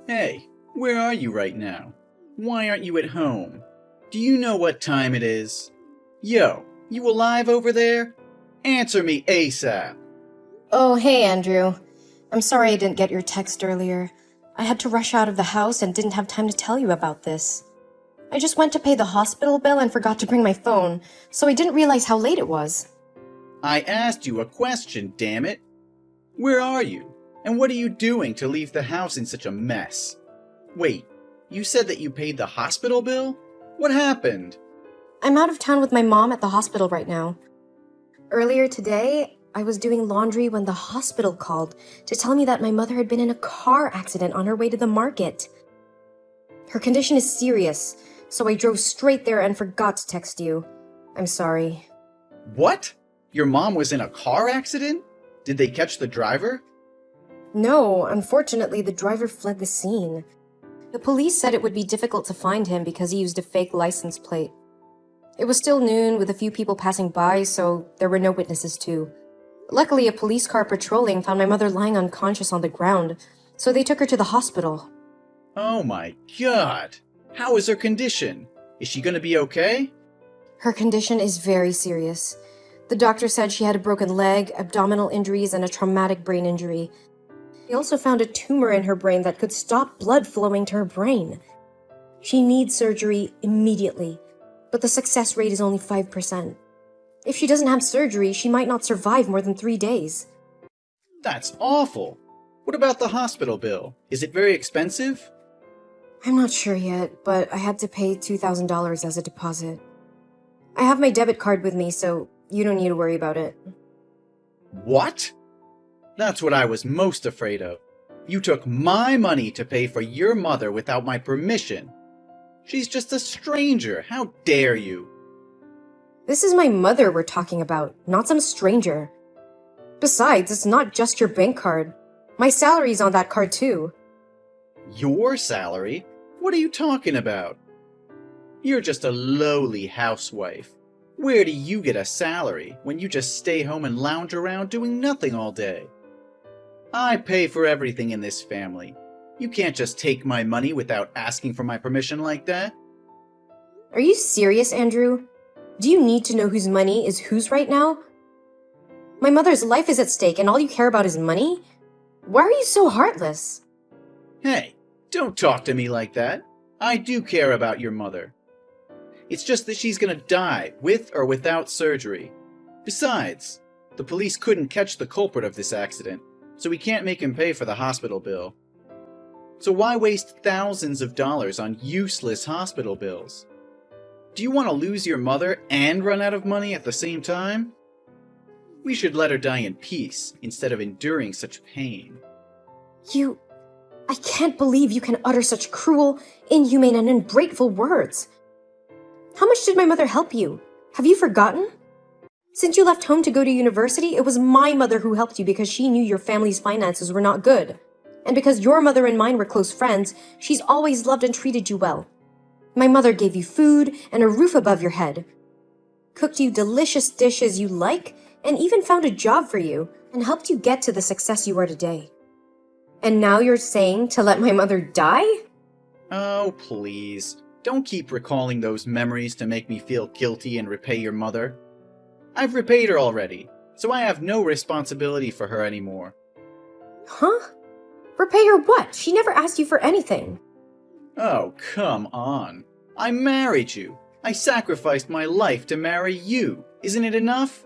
Hey, where are you right now? Why aren't you at home? Do you know what time it is? Yo, you alive over there? Answer me ASAP. Oh, hey, Andrew. I'm sorry I didn't get your text earlier. I had to rush out of the house and didn't have time to tell you about this. I just went to pay the hospital bill and forgot to bring my phone, so I didn't realize how late it was. I asked you a question, damn it. Where are you? And what are you doing to leave the house in such a mess? Wait, you said that you paid the hospital bill? What happened? I'm out of town with my mom at the hospital right now. Earlier today, I was doing laundry when the hospital called to tell me that my mother had been in a car accident on her way to the market. Her condition is serious, so I drove straight there and forgot to text you. I'm sorry. What? Your mom was in a car accident? Did they catch the driver? No, unfortunately, the driver fled the scene. The police said it would be difficult to find him because he used a fake license plate. It was still noon with a few people passing by, so there were no witnesses too. Luckily, a police car patrolling found my mother lying unconscious on the ground, so they took her to the hospital. Oh my god! How is her condition? Is she gonna be okay? Her condition is very serious. The doctor said she had a broken leg, abdominal injuries, and a traumatic brain injury. They also found a tumor in her brain that could stop blood flowing to her brain. She needs surgery immediately, but the success rate is only 5%. If she doesn't have surgery, she might not survive more than 3 days. That's awful! What about the hospital bill? Is it very expensive? I'm not sure yet, but I had to pay $2,000 as a deposit. I have my debit card with me, so you don't need to worry about it. What? That's what I was most afraid of. You took my money to pay for your mother without my permission. She's just a stranger. How dare you? This is my mother we're talking about, not some stranger. Besides, it's not just your bank card. My salary's on that card too. Your salary? What are you talking about? You're just a lowly housewife. Where do you get a salary when you just stay home and lounge around doing nothing all day? I pay for everything in this family. You can't just take my money without asking for my permission like that. Are you serious, Andrew? Do you need to know whose money is whose right now? My mother's life is at stake and all you care about is money? Why are you so heartless? Hey, don't talk to me like that. I do care about your mother. It's just that she's gonna die, with or without surgery. Besides, the police couldn't catch the culprit of this accident, so we can't make him pay for the hospital bill. So why waste thousands of dollars on useless hospital bills? Do you want to lose your mother and run out of money at the same time? We should let her die in peace instead of enduring such pain. I can't believe you can utter such cruel, inhumane, and ungrateful words. How much did my mother help you? Have you forgotten? Since you left home to go to university, it was my mother who helped you because she knew your family's finances were not good. And because your mother and mine were close friends, she's always loved and treated you well. My mother gave you food and a roof above your head, cooked you delicious dishes you like, and even found a job for you and helped you get to the success you are today. And now you're saying to let my mother die? Oh, please. Don't keep recalling those memories to make me feel guilty and repay your mother. I've repaid her already, so I have no responsibility for her anymore. Huh? Repay her what? She never asked you for anything. Oh, come on. I married you. I sacrificed my life to marry you. Isn't it enough?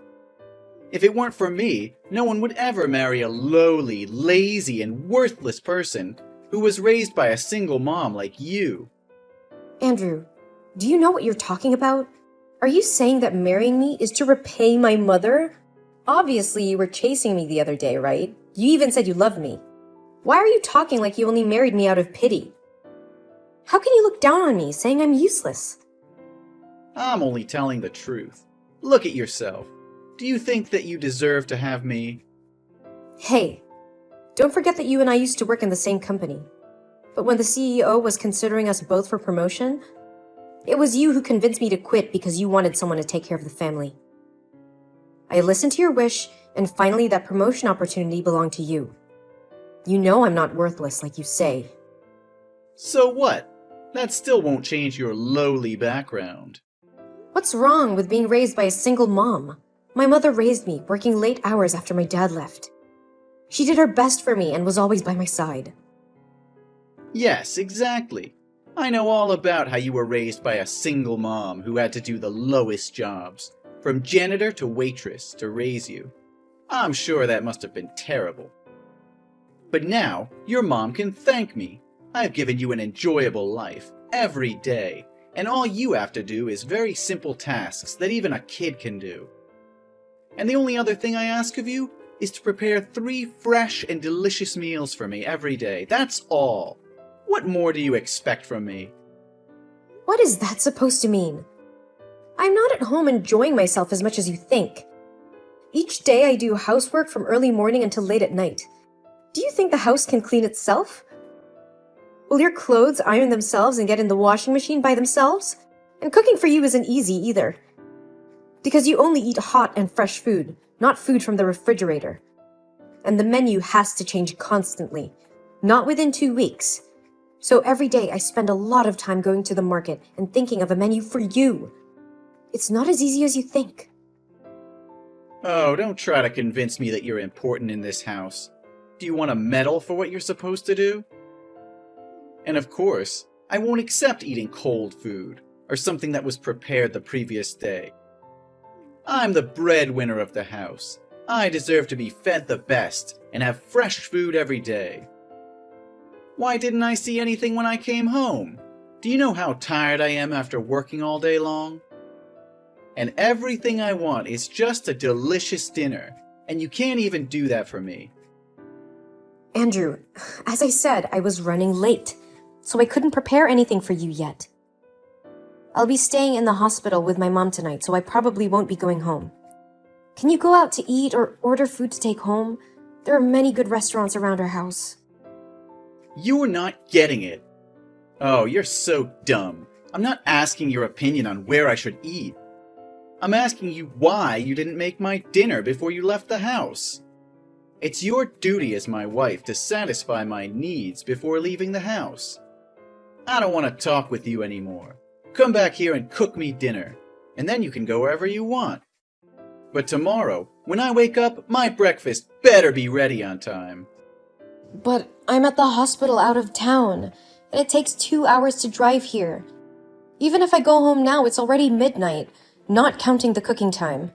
If it weren't for me, no one would ever marry a lowly, lazy, and worthless person who was raised by a single mom like you. Andrew, do you know what you're talking about? Are you saying that marrying me is to repay my mother? Obviously, you were chasing me the other day, right? You even said you loved me. Why are you talking like you only married me out of pity? How can you look down on me, saying I'm useless? I'm only telling the truth. Look at yourself. Do you think that you deserve to have me? Hey, don't forget that you and I used to work in the same company. But when the CEO was considering us both for promotion, it was you who convinced me to quit because you wanted someone to take care of the family. I listened to your wish, and finally that promotion opportunity belonged to you. You know I'm not worthless like you say. So what? That still won't change your lowly background. What's wrong with being raised by a single mom? My mother raised me, working late hours after my dad left. She did her best for me and was always by my side. Yes, exactly. I know all about how you were raised by a single mom who had to do the lowest jobs, from janitor to waitress, to raise you. I'm sure that must have been terrible. But now, your mom can thank me. I've given you an enjoyable life, every day, and all you have to do is very simple tasks that even a kid can do. And the only other thing I ask of you is to prepare 3 fresh and delicious meals for me every day. That's all. What more do you expect from me? What is that supposed to mean? I'm not at home enjoying myself as much as you think. Each day I do housework from early morning until late at night. Do you think the house can clean itself? Will your clothes iron themselves and get in the washing machine by themselves? And cooking for you isn't easy either. Because you only eat hot and fresh food, not food from the refrigerator. And the menu has to change constantly, not within 2 weeks. So every day I spend a lot of time going to the market and thinking of a menu for you. It's not as easy as you think. Oh, don't try to convince me that you're important in this house. Do you want a medal for what you're supposed to do? And of course, I won't accept eating cold food, or something that was prepared the previous day. I'm the breadwinner of the house. I deserve to be fed the best, and have fresh food every day. Why didn't I see anything when I came home? Do you know how tired I am after working all day long? And everything I want is just a delicious dinner, and you can't even do that for me. Andrew, as I said, I was running late, so I couldn't prepare anything for you yet. I'll be staying in the hospital with my mom tonight, so I probably won't be going home. Can you go out to eat or order food to take home? There are many good restaurants around our house. You're not getting it. Oh, you're so dumb. I'm not asking your opinion on where I should eat. I'm asking you why you didn't make my dinner before you left the house. It's your duty as my wife to satisfy my needs before leaving the house. I don't want to talk with you anymore. Come back here and cook me dinner, and then you can go wherever you want. But tomorrow, when I wake up, my breakfast better be ready on time. But I'm at the hospital out of town, and it takes 2 hours to drive here. Even if I go home now, it's already midnight, not counting the cooking time.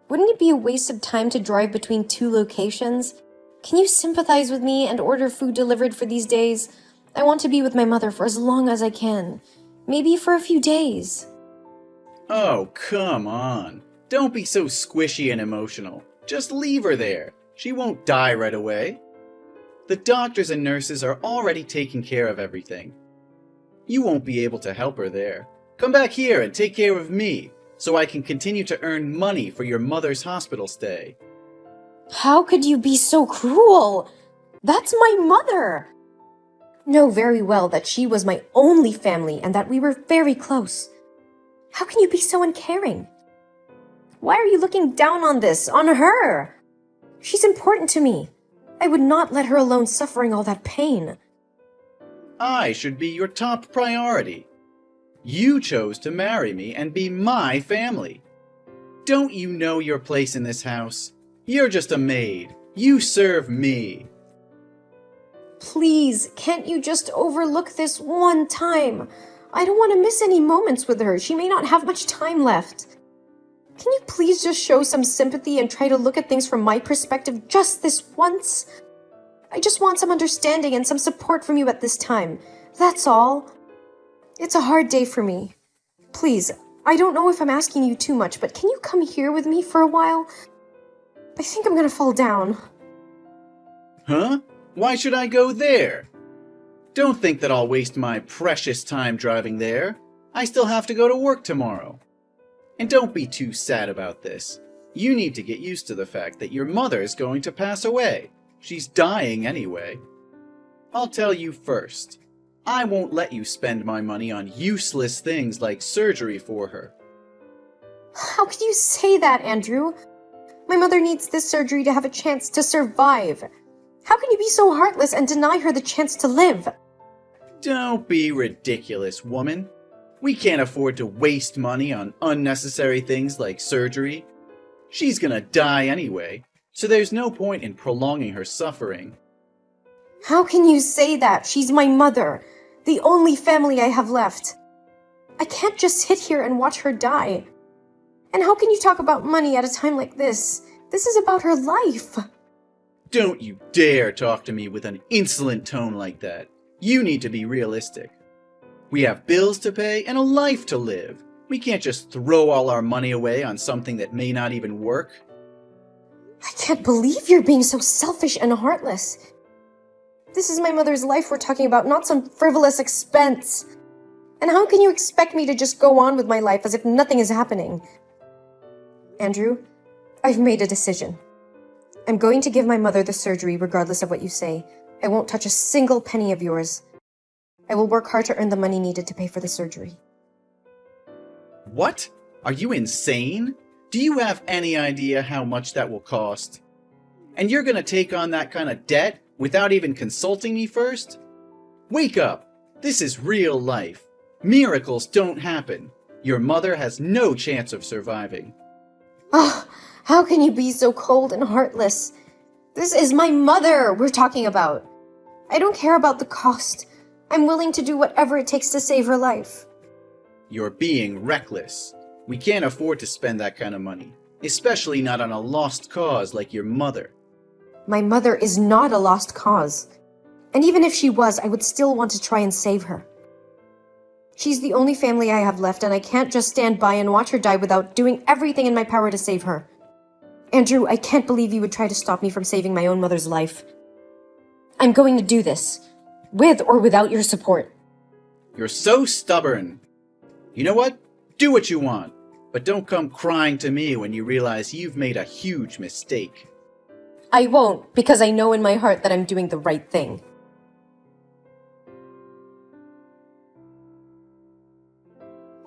Wouldn't it be a waste of time to drive between 2 locations? Can you sympathize with me and order food delivered for these days? I want to be with my mother for as long as I can. Maybe for a few days. Oh, come on. Don't be so squishy and emotional. Just leave her there. She won't die right away. The doctors and nurses are already taking care of everything. You won't be able to help her there. Come back here and take care of me, so I can continue to earn money for your mother's hospital stay. How could you be so cruel? That's my mother! Know very well that she was my only family and that we were very close. How can you be so uncaring? Why are you looking down on this, on her? She's important to me. I would not let her alone suffering all that pain. I should be your top priority. You chose to marry me and be my family. Don't you know your place in this house? You're just a maid. You serve me. Please, can't you just overlook this one time? I don't want to miss any moments with her. She may not have much time left. Can you please just show some sympathy and try to look at things from my perspective just this once? I just want some understanding and some support from you at this time. That's all. It's a hard day for me. Please, I don't know if I'm asking you too much, but can you come here with me for a while? I think I'm gonna fall down. Huh? Why should I go there? Don't think that I'll waste my precious time driving there. I still have to go to work tomorrow. And don't be too sad about this. You need to get used to the fact that your mother is going to pass away. She's dying anyway. I'll tell you first. I won't let you spend my money on useless things like surgery for her. How could you say that, Andrew? My mother needs this surgery to have a chance to survive. How can you be so heartless and deny her the chance to live? Don't be ridiculous, woman. We can't afford to waste money on unnecessary things like surgery. She's gonna die anyway, so there's no point in prolonging her suffering. How can you say that? She's my mother, the only family I have left. I can't just sit here and watch her die. And how can you talk about money at a time like this? This is about her life. Don't you dare talk to me with an insolent tone like that. You need to be realistic. We have bills to pay and a life to live. We can't just throw all our money away on something that may not even work. I can't believe you're being so selfish and heartless. This is my mother's life we're talking about, not some frivolous expense. And how can you expect me to just go on with my life as if nothing is happening? Andrew, I've made a decision. I'm going to give my mother the surgery regardless of what you say. I won't touch a single penny of yours. I will work hard to earn the money needed to pay for the surgery. What? Are you insane? Do you have any idea how much that will cost? And you're gonna take on that kind of debt without even consulting me first? Wake up! This is real life. Miracles don't happen. Your mother has no chance of surviving. Oh, how can you be so cold and heartless? This is my mother we're talking about. I don't care about the cost. I'm willing to do whatever it takes to save her life. You're being reckless. We can't afford to spend that kind of money, especially not on a lost cause like your mother. My mother is not a lost cause. And even if she was, I would still want to try and save her. She's the only family I have left, and I can't just stand by and watch her die without doing everything in my power to save her. Andrew, I can't believe you would try to stop me from saving my own mother's life. I'm going to do this, with or without your support. You're so stubborn. You know what? Do what you want, but don't come crying to me when you realize you've made a huge mistake. I won't, because I know in my heart that I'm doing the right thing.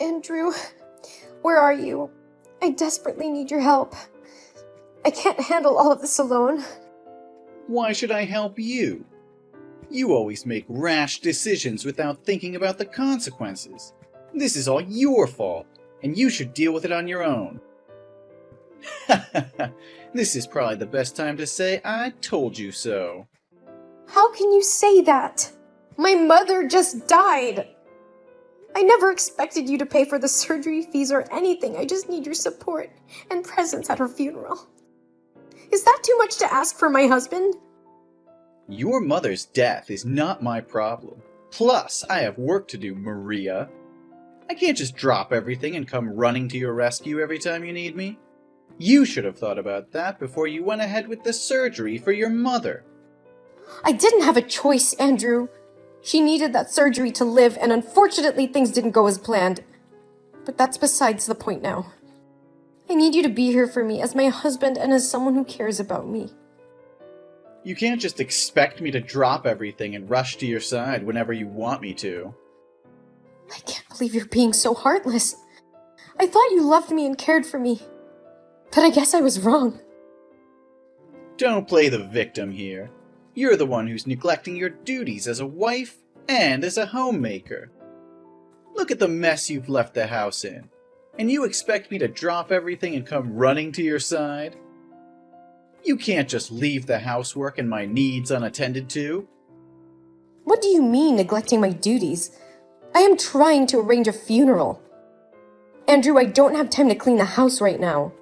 Andrew, where are you? I desperately need your help. I can't handle all of this alone. Why should I help you? You always make rash decisions without thinking about the consequences. This is all your fault, and you should deal with it on your own. This is probably the best time to say I told you so. How can you say that? My mother just died. I never expected you to pay for the surgery fees or anything. I just need your support and presence at her funeral. Is that too much to ask for my husband? Your mother's death is not my problem. Plus, I have work to do, Maria. I can't just drop everything and come running to your rescue every time you need me. You should have thought about that before you went ahead with the surgery for your mother. I didn't have a choice, Andrew. She needed that surgery to live, and unfortunately things didn't go as planned. But that's besides the point now. I need you to be here for me as my husband and as someone who cares about me. You can't just expect me to drop everything and rush to your side whenever you want me to. I can't believe you're being so heartless. I thought you loved me and cared for me. But I guess I was wrong. Don't play the victim here. You're the one who's neglecting your duties as a wife and as a homemaker. Look at the mess you've left the house in. And you expect me to drop everything and come running to your side? You can't just leave the housework and my needs unattended to. What do you mean, neglecting my duties? I am trying to arrange a funeral. Andrew, I don't have time to clean the house right now.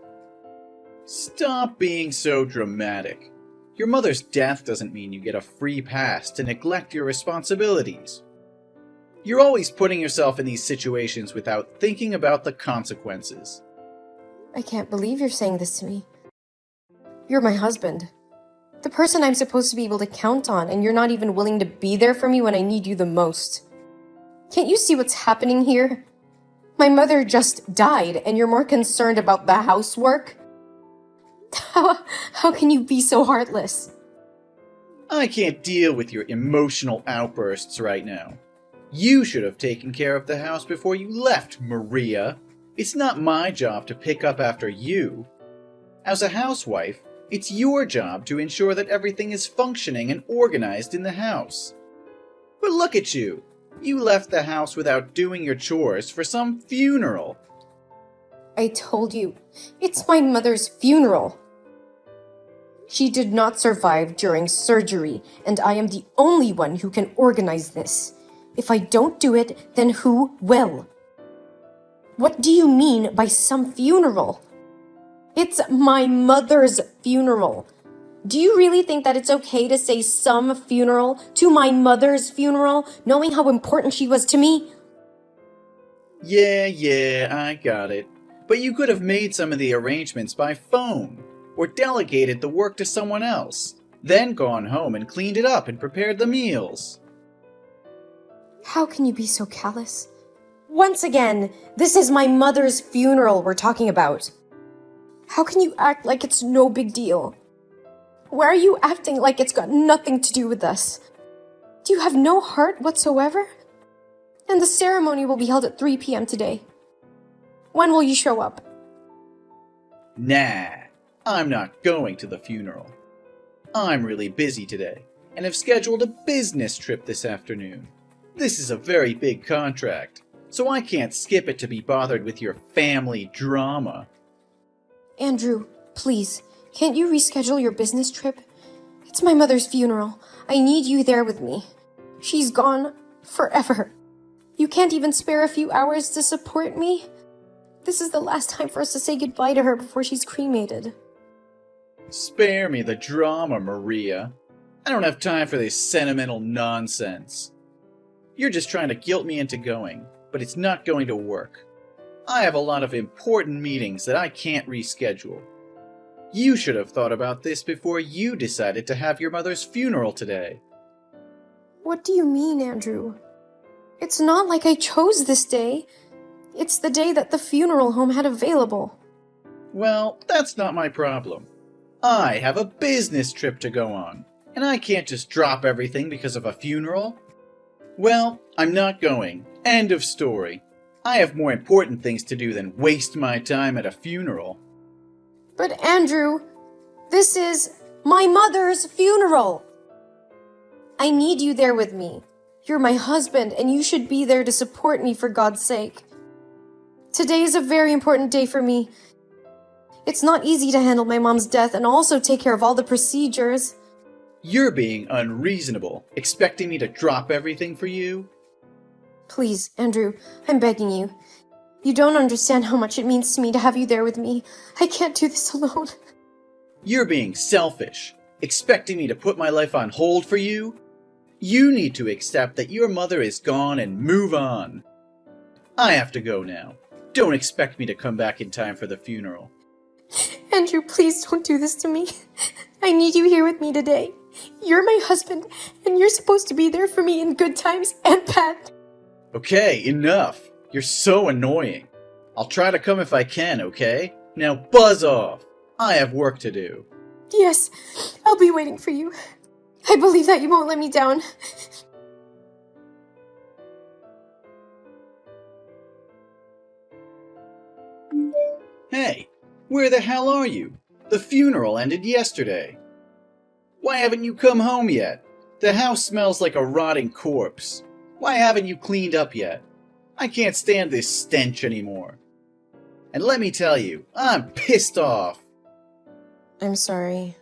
Stop being so dramatic. Your mother's death doesn't mean you get a free pass to neglect your responsibilities. You're always putting yourself in these situations without thinking about the consequences. I can't believe you're saying this to me. You're my husband. The person I'm supposed to be able to count on, and you're not even willing to be there for me when I need you the most. Can't you see what's happening here? My mother just died, and you're more concerned about the housework? How can you be so heartless? I can't deal with your emotional outbursts right now. You should have taken care of the house before you left, Maria. It's not my job to pick up after you. As a housewife, it's your job to ensure that everything is functioning and organized in the house. But look at you. You left the house without doing your chores for some funeral. I told you, it's my mother's funeral. She did not survive during surgery, and I am the only one who can organize this. If I don't do it, then who will? What do you mean by some funeral? It's my mother's funeral. Do you really think that it's okay to say some funeral to my mother's funeral, knowing how important she was to me? Yeah, I got it. But you could have made some of the arrangements by phone, or delegated the work to someone else, then gone home and cleaned it up and prepared the meals. How can you be so callous? Once again, this is my mother's funeral we're talking about. How can you act like it's no big deal? Why are you acting like it's got nothing to do with us? Do you have no heart whatsoever? And the ceremony will be held at 3 p.m. today. When will you show up? Nah, I'm not going to the funeral. I'm really busy today, and have scheduled a business trip this afternoon. This is a very big contract, so I can't skip it to be bothered with your family drama. Andrew, please, can't you reschedule your business trip? It's my mother's funeral. I need you there with me. She's gone forever. You can't even spare a few hours to support me? This is the last time for us to say goodbye to her before she's cremated. Spare me the drama, Maria. I don't have time for this sentimental nonsense. You're just trying to guilt me into going, but it's not going to work. I have a lot of important meetings that I can't reschedule. You should have thought about this before you decided to have your mother's funeral today. What do you mean, Andrew? It's not like I chose this day. It's the day that the funeral home had available. Well, that's not my problem. I have a business trip to go on, and I can't just drop everything because of a funeral. Well, I'm not going. End of story. I have more important things to do than waste my time at a funeral. But Andrew, this is my mother's funeral. I need you there with me. You're my husband, and you should be there to support me for God's sake. Today is a very important day for me. It's not easy to handle my mom's death and also take care of all the procedures. You're being unreasonable, expecting me to drop everything for you? Please, Andrew, I'm begging you. You don't understand how much it means to me to have you there with me. I can't do this alone. You're being selfish, expecting me to put my life on hold for you? You need to accept that your mother is gone and move on. I have to go now. Don't expect me to come back in time for the funeral. Andrew, please don't do this to me. I need you here with me today. You're my husband, and you're supposed to be there for me in good times and bad. Okay, enough. You're so annoying. I'll try to come if I can, okay? Now buzz off. I have work to do. Yes, I'll be waiting for you. I believe that you won't let me down. Hey, where the hell are you? The funeral ended yesterday. Why haven't you come home yet? The house smells like a rotting corpse. Why haven't you cleaned up yet? I can't stand this stench anymore. And let me tell you, I'm pissed off. I'm sorry.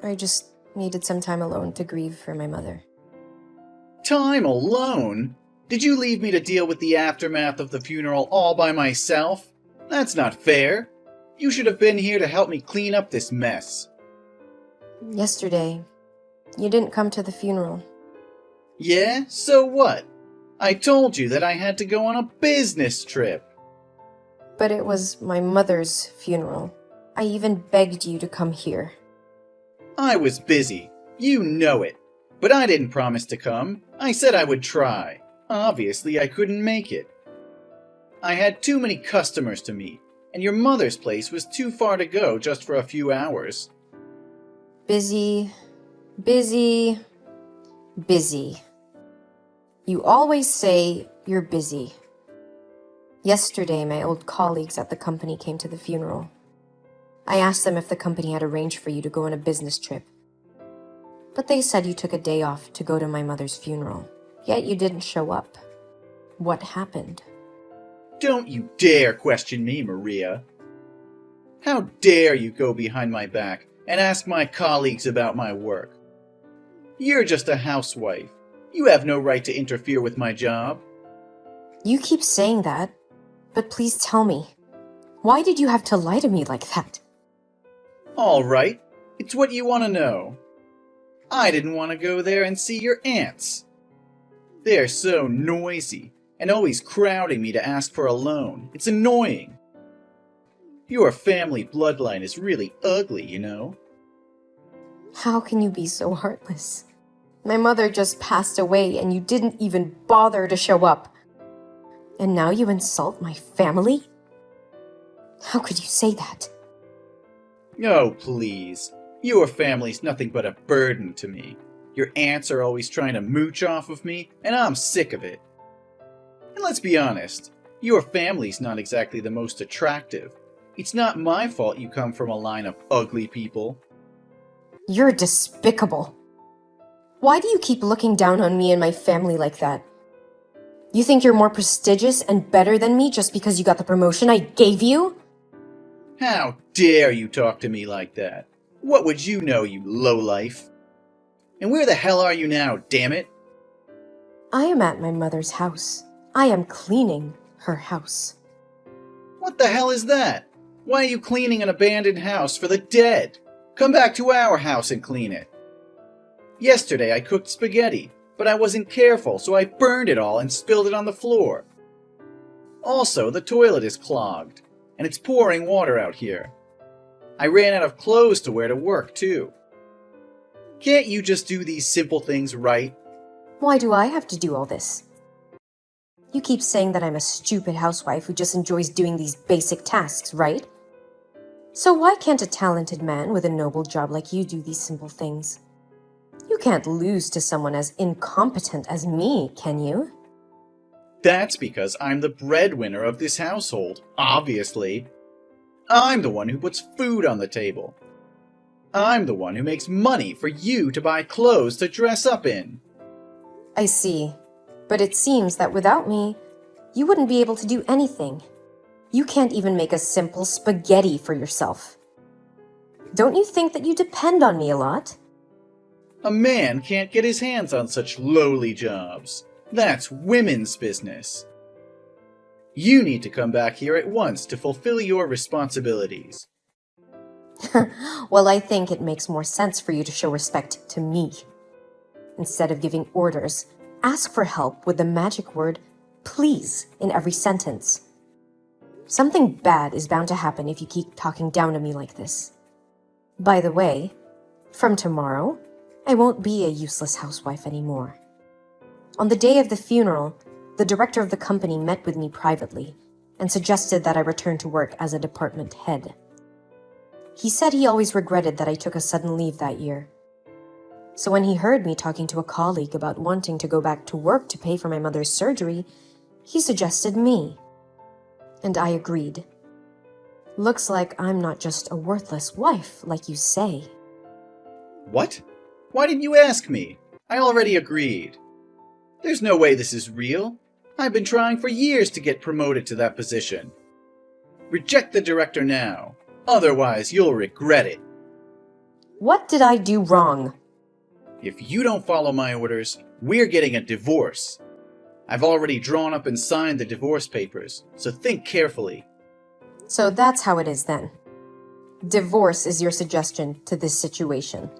I just needed some time alone to grieve for my mother. Time alone? Did you leave me to deal with the aftermath of the funeral all by myself? That's not fair. You should have been here to help me clean up this mess. Yesterday, you didn't come to the funeral. Yeah? So what? I told you that I had to go on a business trip. But it was my mother's funeral. I even begged you to come here. I was busy. You know it. But I didn't promise to come. I said I would try. Obviously, I couldn't make it. I had too many customers to meet, and your mother's place was too far to go just for a few hours. Busy. You always say you're busy. Yesterday, my old colleagues at the company came to the funeral. I asked them if the company had arranged for you to go on a business trip. But they said you took a day off to go to my mother's funeral, yet you didn't show up. What happened? Don't you dare question me, Maria. How dare you go behind my back and ask my colleagues about my work? You're just a housewife. You have no right to interfere with my job. You keep saying that, but please tell me, why did you have to lie to me like that? All right, it's what you want to know. I didn't want to go there and see your aunts. They're so noisy and always crowding me to ask for a loan. It's annoying. Your family bloodline is really ugly, you know. How can you be so heartless? My mother just passed away and you didn't even bother to show up. And now you insult my family? How could you say that? Oh, please. Your family's nothing but a burden to me. Your aunts are always trying to mooch off of me, and I'm sick of it. And let's be honest, your family's not exactly the most attractive. It's not my fault you come from a line of ugly people. You're despicable. Why do you keep looking down on me and my family like that? You think you're more prestigious and better than me just because you got the promotion I gave you? How dare you talk to me like that? What would you know, you lowlife? And where the hell are you now, damn it? I am at my mother's house. I am cleaning her house. What the hell is that? Why are you cleaning an abandoned house for the dead? Come back to our house and clean it. Yesterday I cooked spaghetti, but I wasn't careful, so I burned it all and spilled it on the floor. Also, the toilet is clogged, and it's pouring water out here. I ran out of clothes to wear to work, too. Can't you just do these simple things right? Why do I have to do all this? You keep saying that I'm a stupid housewife who just enjoys doing these basic tasks, right? So why can't a talented man with a noble job like you do these simple things? You can't lose to someone as incompetent as me, can you? That's because I'm the breadwinner of this household, obviously. I'm the one who puts food on the table. I'm the one who makes money for you to buy clothes to dress up in. I see. But it seems that without me, you wouldn't be able to do anything. You can't even make a simple spaghetti for yourself. Don't you think that you depend on me a lot? A man can't get his hands on such lowly jobs. That's women's business. You need to come back here at once to fulfill your responsibilities. Well, I think it makes more sense for you to show respect to me. Instead of giving orders, ask for help with the magic word, please, in every sentence. Something bad is bound to happen if you keep talking down to me like this. By the way, from tomorrow, I won't be a useless housewife anymore. On the day of the funeral, the director of the company met with me privately and suggested that I return to work as a department head. He said he always regretted that I took a sudden leave that year. So when he heard me talking to a colleague about wanting to go back to work to pay for my mother's surgery, he suggested me. And I agreed. Looks like I'm not just a worthless wife, like you say. What? Why didn't you ask me? I already agreed. There's no way this is real. I've been trying for years to get promoted to that position. Reject the director now. Otherwise, you'll regret it. What did I do wrong? If you don't follow my orders, we're getting a divorce. I've already drawn up and signed the divorce papers, so think carefully. So that's how it is then. Divorce is your suggestion to this situation.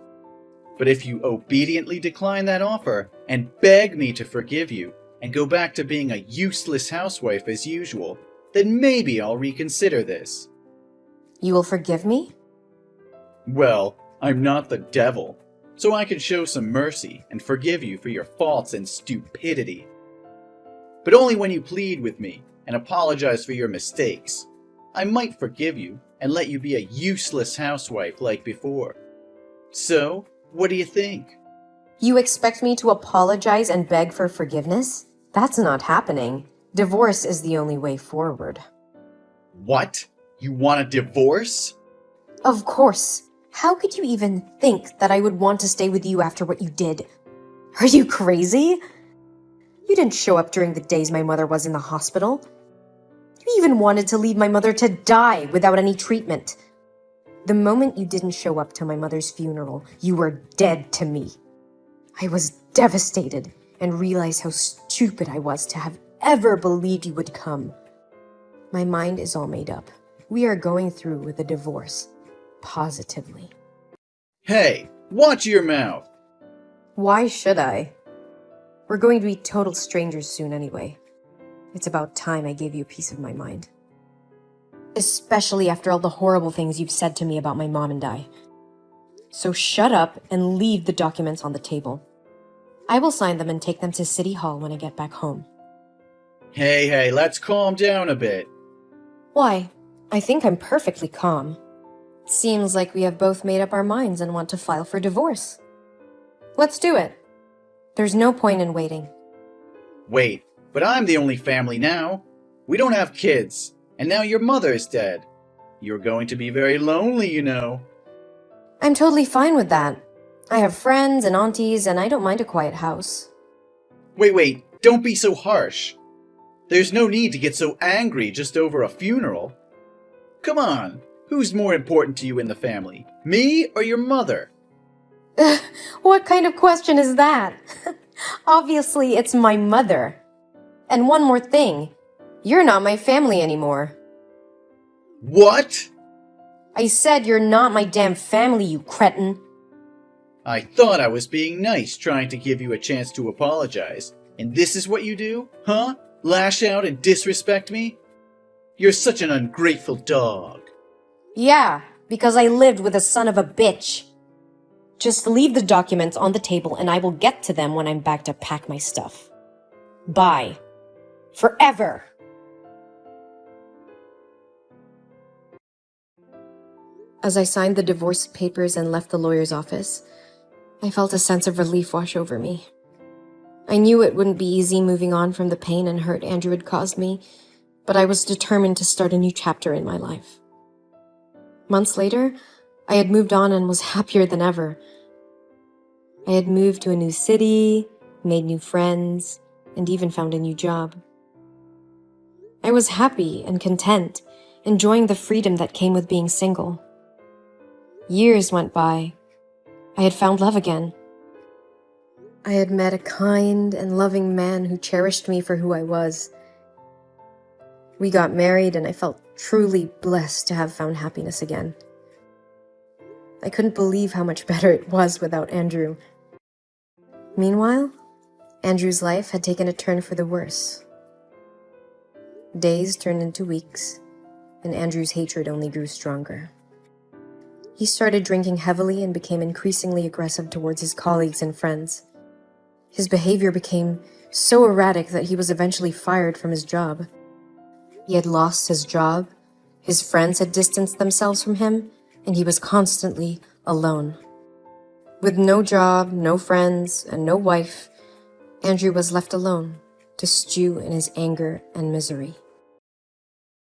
But if you obediently decline that offer and beg me to forgive you and go back to being a useless housewife as usual, then maybe I'll reconsider this. You will forgive me? Well, I'm not the devil, so I can show some mercy and forgive you for your faults and stupidity. But only when you plead with me and apologize for your mistakes. I might forgive you and let you be a useless housewife like before. So, what do you think? You expect me to apologize and beg for forgiveness? That's not happening. Divorce is the only way forward. What? You want a divorce? Of course. How could you even think that I would want to stay with you after what you did? Are you crazy? You didn't show up during the days my mother was in the hospital. You even wanted to leave my mother to die without any treatment. The moment you didn't show up to my mother's funeral, you were dead to me. I was devastated and realized how stupid I was to have ever believed you would come. My mind is all made up. We are going through with a divorce. Positively. Hey, watch your mouth! Why should I? We're going to be total strangers soon anyway. It's about time I gave you a piece of my mind. Especially after all the horrible things you've said to me about my mom and I. So shut up and leave the documents on the table. I will sign them and take them to City Hall when I get back home. Hey, let's calm down a bit. Why? I think I'm perfectly calm. Seems like we have both made up our minds and want to file for divorce. Let's do it. There's no point in waiting. Wait, but I'm the only family now. We don't have kids, and now your mother is dead. You're going to be very lonely, you know. I'm totally fine with that. I have friends and aunties, and I don't mind a quiet house. Wait, don't be so harsh. There's no need to get so angry just over a funeral. Come on, who's more important to you in the family, me or your mother? What kind of question is that? Obviously, it's my mother. And one more thing, you're not my family anymore. What? I said you're not my damn family, you cretin. I thought I was being nice, trying to give you a chance to apologize. And this is what you do? Huh? Lash out and disrespect me? You're such an ungrateful dog. Yeah, because I lived with a son of a bitch. Just leave the documents on the table and I will get to them when I'm back to pack my stuff. Bye. Forever. As I signed the divorce papers and left the lawyer's office, I felt a sense of relief wash over me. I knew it wouldn't be easy moving on from the pain and hurt Andrew had caused me, but I was determined to start a new chapter in my life. Months later, I had moved on and was happier than ever. I had moved to a new city, made new friends, and even found a new job. I was happy and content, enjoying the freedom that came with being single. Years went by. I had found love again. I had met a kind and loving man who cherished me for who I was. We got married and I felt truly blessed to have found happiness again. I couldn't believe how much better it was without Andrew. Meanwhile, Andrew's life had taken a turn for the worse. Days turned into weeks, and Andrew's hatred only grew stronger. He started drinking heavily and became increasingly aggressive towards his colleagues and friends. His behavior became so erratic that he was eventually fired from his job. He had lost his job, his friends had distanced themselves from him, and he was constantly alone. With no job, no friends, and no wife, Andrew was left alone to stew in his anger and misery.